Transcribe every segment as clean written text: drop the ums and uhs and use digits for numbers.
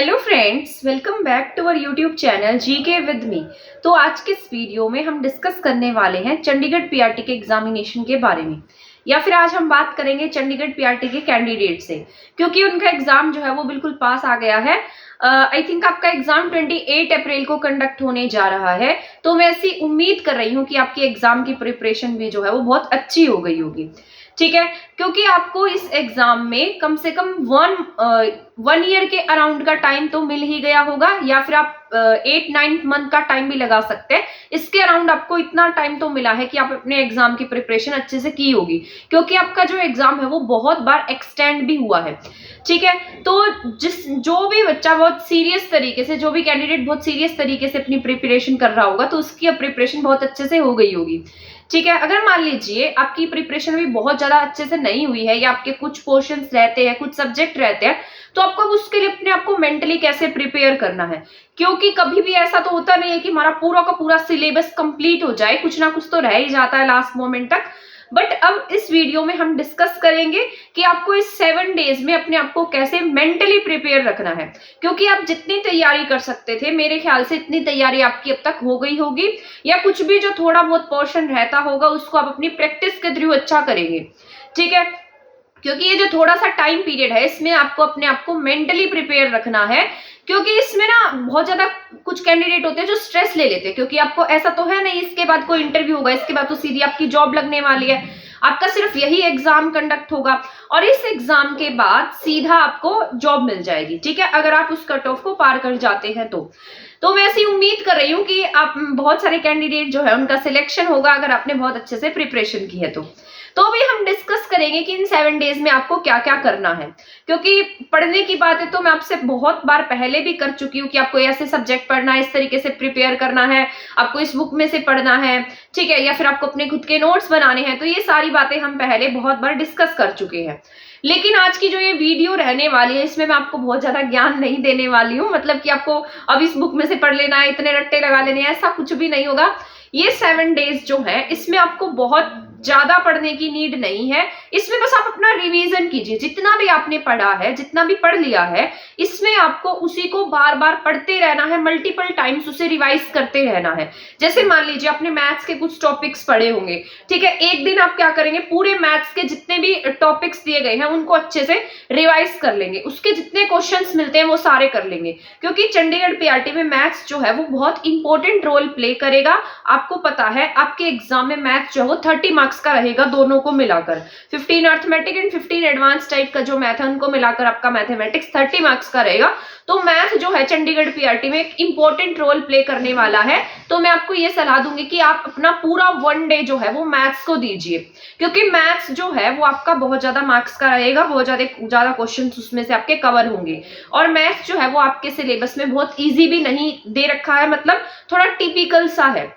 Hello friends, welcome back to our YouTube channel GK with me. तो आज के इस वीडियो में हम डिस्कस करने वाले हैं चंडीगढ़ पीआरटी के एग्जामिनेशन के बारे में, या फिर आज हम बात करेंगे चंडीगढ़ पीआरटी के कैंडिडेट से, क्योंकि उनका एग्जाम जो है वो बिल्कुल पास आ गया है। आई थिंक आपका एग्जाम 28 अप्रैल को कंडक्ट होने जा रहा है। तो मैं ऐसी उम्मीद कर रही हूँ कि आपकी एग्जाम की प्रिपरेशन भी जो है वो बहुत अच्छी हो गई होगी, ठीक है। क्योंकि आपको इस एग्जाम में कम से कम वन ईयर के अराउंड का टाइम तो मिल ही गया होगा, या फिर आप 8-9 मंथ का टाइम भी लगा सकते हैं। इसके अराउंड आपको इतना टाइम तो मिला है कि आप अपने एग्जाम की प्रिपरेशन अच्छे से की होगी, क्योंकि आपका जो एग्जाम है वो बहुत बार एक्सटेंड भी हुआ है, ठीक है। तो जो भी बच्चा बहुत सीरियस तरीके से, जो भी कैंडिडेट बहुत सीरियस तरीके से अपनी प्रिपरेशन कर रहा होगा, तो उसकी प्रिपरेशन बहुत अच्छे से हो गई होगी, ठीक है। अगर मान लीजिए आपकी प्रिपरेशन भी बहुत ज्यादा अच्छे से नहीं हुई है, या आपके कुछ पोर्शंस रहते हैं, कुछ सब्जेक्ट रहते हैं, तो आपको उसके लिए अपने आप को मेंटली कैसे प्रिपेयर करना है। क्योंकि कभी भी ऐसा तो होता नहीं है कि हमारा पूरा का पूरा सिलेबस कंप्लीट हो जाए, कुछ ना कुछ तो रह ही जाता है लास्ट मोमेंट तक। बट अब इस वीडियो में हम डिस्कस करेंगे कि आपको इस 7 डेज में अपने आप को कैसे मेंटली प्रिपेयर रखना है। क्योंकि आप जितनी तैयारी कर सकते थे, मेरे ख्याल से इतनी तैयारी आपकी अब तक हो गई होगी, या कुछ भी जो थोड़ा बहुत पोर्शन रहता होगा उसको आप अपनी प्रैक्टिस के थ्रू अच्छा करेंगे, ठीक है। क्योंकि ये जो थोड़ा सा टाइम पीरियड है, इसमें आपको अपने आप को मेंटली प्रिपेयर रखना है। क्योंकि इसमें ना बहुत ज्यादा कुछ कैंडिडेट होते हैं जो स्ट्रेस ले लेते हैं, क्योंकि आपको ऐसा तो है नहीं इसके बाद कोई इंटरव्यू होगा, इसके बाद तो सीधी आपकी जॉब लगने वाली है। आपका सिर्फ यही एग्जाम कंडक्ट होगा और इस एग्जाम के बाद सीधा आपको जॉब मिल जाएगी, ठीक है, अगर आप उस कट ऑफ को पार कर जाते हैं तो मैं ऐसी उम्मीद कर रही हूँ कि आप बहुत सारे कैंडिडेट जो है उनका सिलेक्शन होगा, अगर आपने बहुत अच्छे से प्रिपरेशन की है तो अभी हम डिस्कस करेंगे कि इन 7 डेज में आपको क्या क्या करना है। क्योंकि पढ़ने की बात है तो मैं आपसे बहुत बार पहले भी कर चुकी हूँ कि आपको ऐसे सब्जेक्ट पढ़ना है, इस तरीके से प्रिपेयर करना है, आपको इस बुक में से पढ़ना है, ठीक है, या फिर आपको अपने खुद के नोट्स बनाने हैं। तो ये सारी बातें हम पहले बहुत बार डिस्कस कर चुके हैं। लेकिन आज की जो ये वीडियो रहने वाली है, इसमें मैं आपको बहुत ज्यादा ज्ञान नहीं देने वाली हूँ, मतलब कि आपको अब इस बुक में से पढ़ लेना है, इतने रट्टे लगा लेने हैं, ऐसा कुछ भी नहीं होगा। ये 7 डेज जो है इसमें आपको बहुत ज्यादा पढ़ने की नीड नहीं है। इसमें बस आप अपना रिवीजन कीजिए, जितना भी आपने पढ़ा है, जितना भी पढ़ लिया है, इसमें आपको उसी को बार बार पढ़ते रहना है, मल्टीपल टाइम्स उसे रिवाइज करते रहना है। जैसे मान लीजिए आपने मैथ्स के कुछ टॉपिक्स पढ़े होंगे, ठीक है, एक दिन आप क्या करेंगे, पूरे मैथ्स के जितने भी टॉपिक्स दिए गए हैं उनको अच्छे से रिवाइज कर लेंगे, उसके जितने क्वेश्चंस मिलते हैं वो सारे कर लेंगे। क्योंकि चंडीगढ़ पीआरटी में मैथ्स जो है वो बहुत इंपॉर्टेंट रोल प्ले करेगा। आपको पता है आपके एग्जाम में मैथ्स जो है वो 30 मार्क्स का रहेगा, दोनों को मिलाकर 15 अर्थमेटिक एंड 15 एडवांस टाइप का जो मैथ है उनको मिलाकर आपका मैथमेटिक्स 30 मार्क्स का रहेगा। तो मैथ जो है चंडीगढ़ पीआरटी में एक इंपॉर्टेंट रोल प्ले करने वाला है। तो मैं आपको ये सलाह दूंगी कि आप अपना पूरा 1 डे जो है वो मैथ्स को दीजिए, क्योंकि मैथ्स जो है वो आपका बहुत ज्यादा मार्क्स का रहेगा, बहुत ज्यादा क्वेश्चन उसमें से आपके कवर होंगे। और मैथ्स जो है वो आपके सिलेबस में बहुत ईजी भी नहीं दे रखा है, मतलब थोड़ा टिपिकल सा है।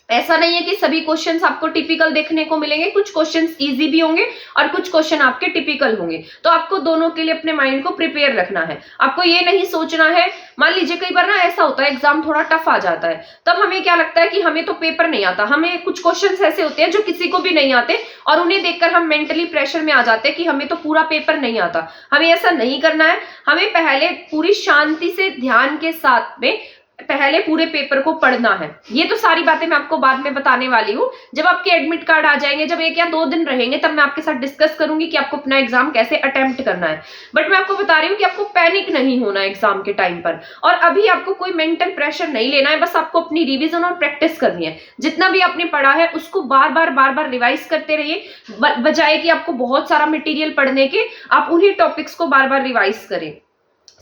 ऐसा नहीं है कि सभी क्वेश्चंस आपको टिपिकल देखने को मिलेंगे, कुछ क्वेश्चंस इजी भी होंगे और कुछ क्वेश्चन आपके टिपिकल होंगे। तो आपको दोनों के लिए अपने माइंड को प्रिपेयर रखना है। आपको ये नहीं सोचना है, मान लीजिए कई बार ना ऐसा होता है एग्जाम थोड़ा टफ आ जाता है, तब हमें क्या लगता है कि हमें तो पेपर नहीं आता, हमें कुछ क्वेश्चंस ऐसे होते हैं जो किसी को भी नहीं आते और उन्हें देखकर हम मेंटली प्रेशर में आ जाते हैं कि हमें तो पूरा पेपर नहीं आता। हमें ऐसा नहीं करना है, हमें पहले पूरी शांति से ध्यान के साथ में पहले पूरे पेपर को पढ़ना है। ये तो सारी बातें मैं आपको बाद में बताने वाली हूँ, जब आपके एडमिट कार्ड आ जाएंगे, जब 1 या 2 दिन रहेंगे, तब मैं आपके साथ डिस्कस करूंगी कि आपको अपना एग्जाम कैसे अटेम्प्ट करना है। बट मैं आपको बता रही हूँ कि आपको पैनिक नहीं होना एग्जाम के टाइम पर, और अभी आपको कोई मेंटल प्रेशर नहीं लेना है। बस आपको अपनी रिविजन और प्रैक्टिस करनी है। जितना भी आपने पढ़ा है उसको बार बार रिवाइज करते रहिए, बजाय कि आपको बहुत सारा मटेरियल पढ़ने के, आप उन्हीं टॉपिक्स को बार बार रिवाइज करें।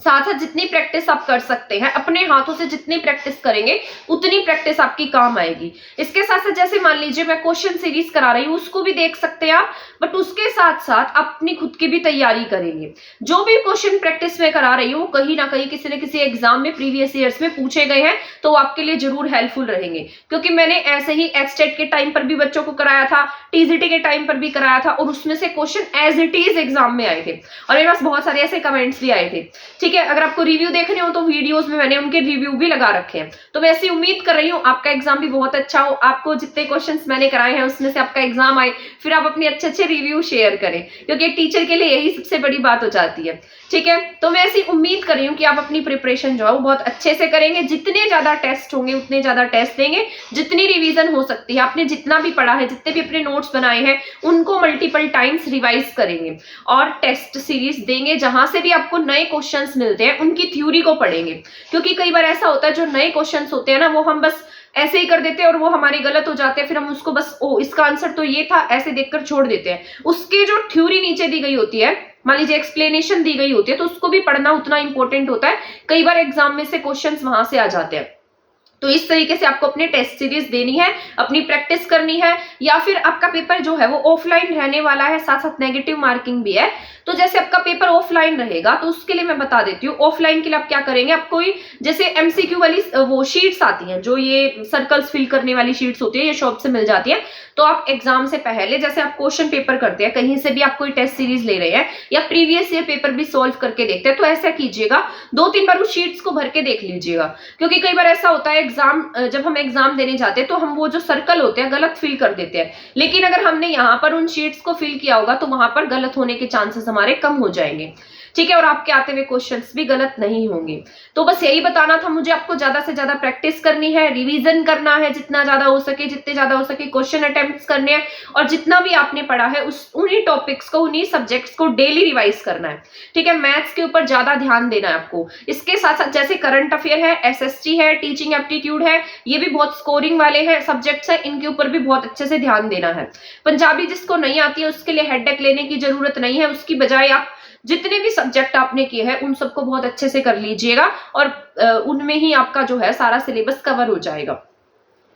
साथ साथ जितनी प्रैक्टिस आप कर सकते हैं, अपने हाथों से जितनी प्रैक्टिस करेंगे उतनी प्रैक्टिस आपकी काम आएगी। इसके साथ साथ जैसे मान लीजिए मैं क्वेश्चन सीरीज करा रही हूँ, उसको भी देख सकते हैं आप, बट उसके साथ साथ अपनी खुद की भी तैयारी करेंगे। जो भी क्वेश्चन प्रैक्टिस में करा रही हूँ कहीं ना कहीं किसी न किसी एग्जाम में प्रीवियस ईयर्स में पूछे गए हैं, तो आपके लिए जरूर हेल्पफुल रहेंगे। क्योंकि मैंने ऐसे ही एचटेट के टाइम पर भी बच्चों को कराया था, टीजीटी के टाइम पर भी कराया था, और उसमें से question as it is exam में आए थे और मेरे पास बहुत सारे ऐसे कमेंट्स भी आए थे, ठीक है। अगर आपको रिव्यू देखने हो तो वीडियोस में मैंने उनके रिव्यू भी लगा रखे हैं। तो मैं ऐसी उम्मीद कर रही हूँ आपका एग्जाम भी बहुत अच्छा हो, आपको जितने क्वेश्चंस मैंने कराए हैं उसमें से आपका एग्जाम आए, फिर आप अपने अच्छे रिव्यू शेयर करें, क्योंकि एक टीचर के लिए यही सबसे बड़ी बात हो जाती है ठीक है, तो मैं ऐसी उम्मीद कर रही हूँ कि आप अपनी प्रिपरेशन जो है वो बहुत अच्छे से करेंगे। जितने ज्यादा टेस्ट होंगे उतने ज्यादा टेस्ट देंगे, जितनी रिवीजन हो सकती है, आपने जितना भी पढ़ा है, जितने भी अपने नोट्स बनाए हैं उनको मल्टीपल टाइम्स रिवाइज करेंगे और टेस्ट सीरीज देंगे। जहां से भी आपको नए क्वेश्चंस मिलते हैं उनकी थ्योरी को पढ़ेंगे, क्योंकि कई बार ऐसा होता है जो नए क्वेश्चंस होते हैं ना वो हम बस ऐसे ही कर देते हैं और वो हमारे गलत हो जाते हैं, फिर हम उसको बस ओ इसका आंसर तो ये था ऐसे देखकर छोड़ देते हैं। उसके जो थ्योरी नीचे दी गई होती है, मान लीजिए एक्सप्लेनेशन दी गई होती है, तो उसको भी पढ़ना उतना इंपॉर्टेंट होता है। कई बार एग्जाम में से क्वेश्चंस वहां से आ जाते हैं। तो इस तरीके से आपको अपनी टेस्ट सीरीज देनी है, अपनी प्रैक्टिस करनी है। या फिर आपका पेपर जो है वो ऑफलाइन रहने वाला है, साथ साथ नेगेटिव मार्किंग भी है। तो जैसे आपका पेपर ऑफलाइन रहेगा तो उसके लिए मैं बता देती हूँ। ऑफलाइन के लिए आप क्या करेंगे, आप कोई जैसे एमसीक्यू वाली वो शीट्स आती हैं, जो ये सर्कल्स फिल करने वाली शीट्स होती है, ये शॉप से मिल जाती है। तो आप एग्जाम से पहले जैसे आप क्वेश्चन पेपर करते हैं, कहीं से भी आप कोई टेस्ट सीरीज ले रहे हैं या प्रीवियस ईयर पेपर भी सॉल्व करके देखते हैं, तो ऐसा कीजिएगा 2-3 बार उस शीट्स को भर के देख लीजिएगा। क्योंकि कई बार ऐसा होता है जब हम एग्जाम देने जाते हैं तो हम वो जो सर्कल होते हैं गलत फिल कर देते हैं, लेकिन अगर हमने यहाँ पर उन शीट्स को फिल किया होगा तो वहां पर गलत होने के चांसेस हमारे कम हो जाएंगे। ठीक है, और आपके आते हुए क्वेश्चंस भी गलत नहीं होंगे। तो बस यही बताना था मुझे, आपको ज्यादा से ज्यादा प्रैक्टिस करनी है, रिवीजन करना है जितना ज्यादा हो सके, जितने ज्यादा हो सके क्वेश्चन अटेम्प्ट्स करने हैं, और जितना भी आपने पढ़ा है उन्हीं टॉपिक्स को, उन्हीं सब्जेक्ट्स को डेली रिवाइज करना है। ठीक है, मैथ्स के ऊपर ज्यादा ध्यान देना है आपको। इसके साथ साथ जैसे करंट अफेयर है, एसएसटी है, टीचिंग एप्टीट्यूड है, ये भी बहुत स्कोरिंग वाले हैं सब्जेक्ट्स है, इनके ऊपर भी बहुत अच्छे से ध्यान देना है। पंजाबी जिसको नहीं आती है उसके लिए हेडेक लेने की जरूरत नहीं है, उसकी बजाय आप जितने भी सब्जेक्ट आपने किए हैं उन सबको बहुत अच्छे से कर लीजिएगा और उनमें ही आपका जो है सारा सिलेबस कवर हो जाएगा।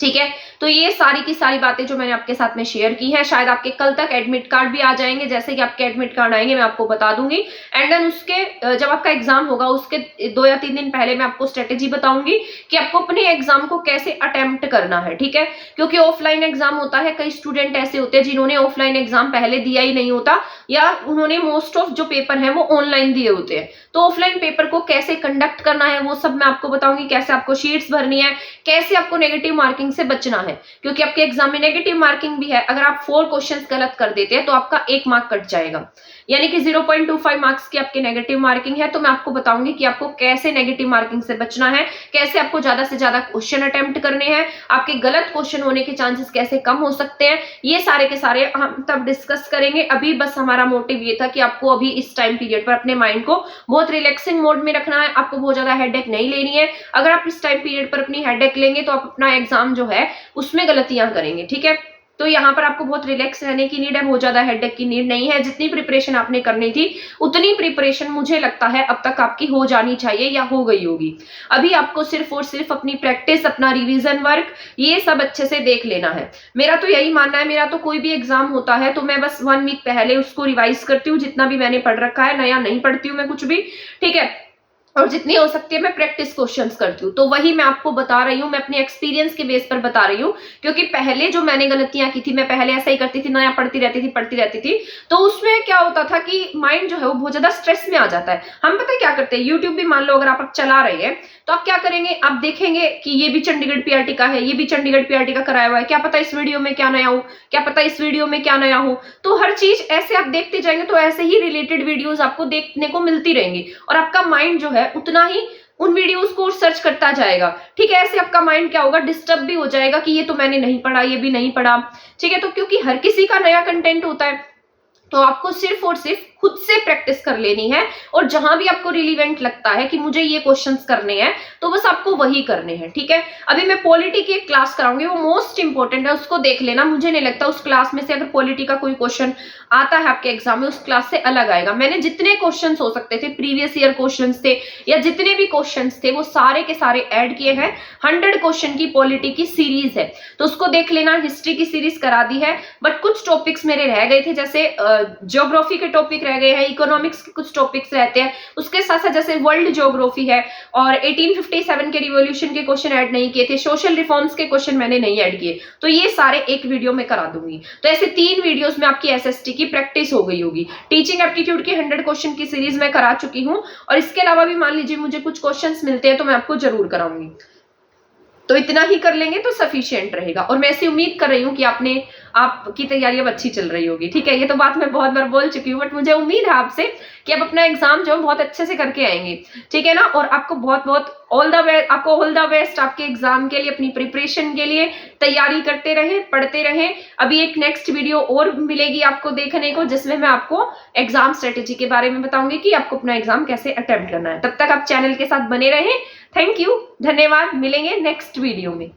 ठीक है, तो ये सारी की सारी बातें जो मैंने आपके साथ में शेयर की हैं, शायद आपके कल तक एडमिट कार्ड भी आ जाएंगे। जैसे कि आपके एडमिट कार्ड आएंगे मैं आपको बता दूंगी, एंड देन उसके जब आपका एग्जाम होगा उसके 2 या 3 दिन पहले मैं आपको स्ट्रेटेजी बताऊंगी कि आपको अपने एग्जाम को कैसे अटेम्प्ट करना है। ठीक है, क्योंकि ऑफलाइन एग्जाम होता है, कई स्टूडेंट ऐसे होते हैं जिन्होंने ऑफलाइन एग्जाम पहले दिया ही नहीं होता, या उन्होंने मोस्ट ऑफ जो पेपर है वो ऑनलाइन दिए होते हैं। तो ऑफलाइन पेपर को कैसे कंडक्ट करना है वो सब मैं आपको बताऊंगी, कैसे आपको शीट्स भरनी है, कैसे आपको नेगेटिव मार्किंग से बचना है, क्योंकि आपके एग्जाम में नेगेटिव मार्किंग भी है। अगर आप 4 क्वेश्चंस गलत कर देते हैं तो आपका 1 मार्क कट जाएगा, यानी कि 0.25 मार्क्स की आपकी नेगेटिव मार्किंग है। तो मैं आपको बताऊंगी कि आपको कैसे नेगेटिव मार्किंग से बचना है, कैसे आपको ज्यादा से ज्यादा क्वेश्चन अटेम्प्ट करने हैं, आपके गलत क्वेश्चन होने के चांसेस कैसे कम हो सकते हैं, ये सारे के सारे हम तब डिस्कस करेंगे। अभी बस हमारा मोटिव ये था कि आपको अभी इस टाइम पीरियड पर अपने माइंड को बहुत रिलैक्सिंग मोड में रखना है, आपको बहुत ज्यादा हेडेक नहीं लेनी है। अगर आप इस टाइम पीरियड पर अपनी हेडेक लेंगे तो आप अपना एग्जाम जो है उसमें गलतियां करेंगे। ठीक है, तो यहाँ पर आपको बहुत रिलैक्स रहने की नीड है, बहुत ज्यादा हेडेक की नीड नहीं है। जितनी प्रिपरेशन आपने करनी थी उतनी प्रिपरेशन मुझे लगता है अब तक आपकी हो जानी चाहिए या हो गई होगी। अभी आपको सिर्फ और सिर्फ अपनी प्रैक्टिस, अपना रिवीजन वर्क, ये सब अच्छे से देख लेना है। मेरा तो यही मानना है, मेरा तो कोई भी एग्जाम होता है तो मैं बस 1 वीक पहले उसको रिवाइज करती हूँ, जितना भी मैंने पढ़ रखा है, नया नहीं पढ़ती हूँ मैं कुछ भी। ठीक है, और जितनी हो सकती है मैं प्रैक्टिस क्वेश्चंस करती हूँ। तो वही मैं आपको बता रही हूँ, मैं अपने एक्सपीरियंस के बेस पर बता रही हूँ, क्योंकि पहले जो मैंने गलतियां की थी, मैं पहले ऐसा ही करती थी, नया पढ़ती रहती थी, तो उसमें क्या होता था कि माइंड जो है वो बहुत ज्यादा स्ट्रेस में आ जाता है। हम पता है क्या करते हैं, यूट्यूब भी मान लो अगर आप चला रहे हैं तो आप क्या करेंगे, आप देखेंगे कि ये भी चंडीगढ़ पीआरटी का है, ये भी चंडीगढ़ पीआरटी का कराया हुआ है, क्या पता इस वीडियो में क्या नया हो, क्या पता इस वीडियो में क्या नया हो। तो हर चीज ऐसे आप देखते जाएंगे तो ऐसे ही रिलेटेड वीडियोस आपको देखने को मिलती रहेंगी, और आपका माइंड जो है उतना ही उन वीडियोस को सर्च करता जाएगा। ठीक है, ऐसे आपका माइंड क्या होगा, डिस्टर्ब भी हो जाएगा कि ये तो मैंने नहीं पढ़ा, ये भी नहीं पढ़ा। ठीक है, तो क्योंकि हर किसी का नया कंटेंट होता है, तो आपको सिर्फ और सिर्फ खुद से प्रैक्टिस कर लेनी है, और जहां भी आपको रिलीवेंट लगता है कि मुझे ये क्वेश्चंस करने हैं तो बस आपको वही करने हैं। ठीक है, अभी मैं पॉलिटी की एक क्लास कराऊंगी, वो मोस्ट इंपॉर्टेंट है, उसको देख लेना। मुझे नहीं लगता उस क्लास में से अगर पॉलिटी का कोई क्वेश्चन आता है आपके एग्जाम में, उस क्लास से अलग आएगा। मैंने जितने क्वेश्चन हो सकते थे, प्रीवियस ईयर क्वेश्चन थे या जितने भी क्वेश्चन थे, वो सारे के सारे ऐड किए हैं। 100 क्वेश्चन की पॉलिटी की सीरीज है, तो उसको देख लेना। हिस्ट्री की सीरीज करा दी है, बट कुछ टॉपिक्स मेरे रह गए थे, जैसे ज्योग्राफी के टॉपिक रह गए हैं, इकोनॉमिक्स के कुछ टॉपिक्स रहते हैं, उसके साथ साथ जैसे वर्ल्ड ज्योग्राफी है, और 1857 के रिवॉल्यूशन के क्वेश्चन ऐड नहीं किए थे, सोशल रिफॉर्म्स के क्वेश्चन मैंने नहीं ऐड किए, तो ये सारे एक वीडियो में करा दूंगी। तो ऐसे 3 वीडियोस में आपकी एसएसटी की प्रैक्टिस हो गई होगी। टीचिंग एप्टीट्यूड की 100 क्वेश्चन की सीरीज मैं करा चुकी हूँ, और इसके अलावा भी मान लीजिए मुझे कुछ क्वेश्चन मिलते हैं तो मैं आपको जरूर कराऊंगी। तो इतना ही कर लेंगे तो सफिशिएंट रहेगा, और मैं ऐसी उम्मीद कर रही हूँ कि आपने आपकी तैयारी अब अच्छी चल रही होगी। ठीक है, ये तो बात मैं बहुत बार बोल चुकी हूँ, बट मुझे उम्मीद है आपसे कि आप अपना एग्जाम जो बहुत अच्छे से करके आएंगे। ठीक है ना, और आपको बहुत बहुत ऑल द बेस्ट, आपको ऑल द बेस्ट आपके एग्जाम के लिए, अपनी प्रिपरेशन के लिए। तैयारी करते रहे, पढ़ते रहे। अभी एक नेक्स्ट वीडियो और मिलेगी आपको देखने को, जिसमें मैं आपको एग्जाम स्ट्रेटेजी के बारे में बताऊंगी कि आपको अपना एग्जाम कैसे अटेम्प्ट करना है। तब तक आप चैनल के साथ बने रहें। थैंक यू, धन्यवाद। मिलेंगे नेक्स्ट वीडियो में।